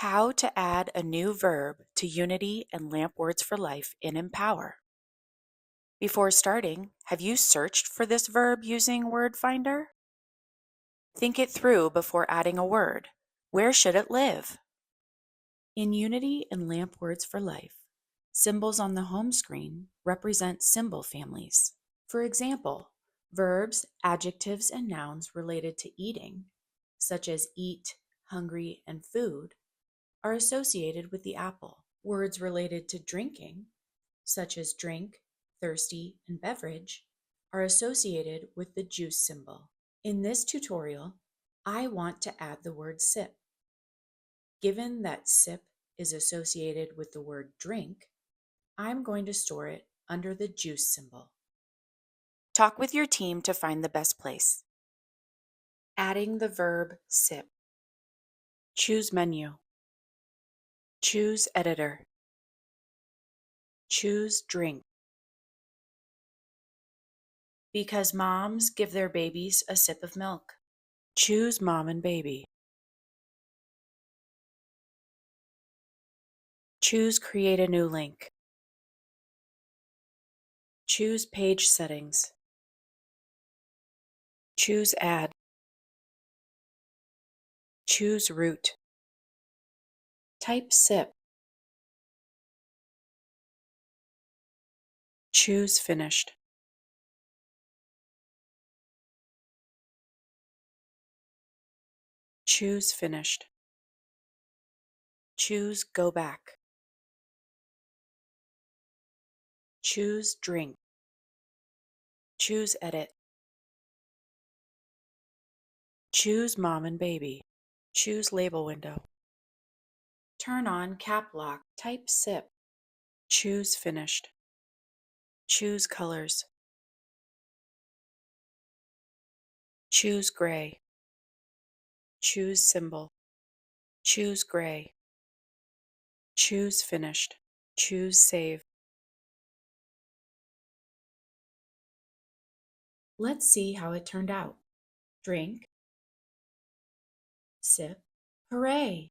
How to add a new verb to Unity and LAMP Words for Life in Empower. Before starting, have you searched for this verb using Word Finder? Think it through before adding a word. Where should it live? In Unity and LAMP Words for Life, symbols on the home screen represent symbol families. For example, verbs, adjectives, and nouns related to eating, such as eat, hungry, and food, are associated with the apple. Words related to drinking, such as drink, thirsty, and beverage, are associated with the juice symbol. In this tutorial, I want to add the word sip. Given that sip is associated with the word drink, I'm going to store it under the juice symbol. Talk with your team to find the best place. Adding the verb sip. Choose menu. Choose editor. Choose drink. Because moms give their babies a sip of milk. Choose mom and baby. Choose create a new link. Choose page settings. Choose add. Choose route. Type sip. Choose finished. Choose finished. Choose go back. Choose drink. Choose edit. Choose mom and baby. Choose label window. Turn on cap lock. Type sip. Choose finished. Choose colors. Choose gray. Choose symbol. Choose gray. Choose finished. Choose save. Let's see how it turned out. Drink. Sip. Hooray!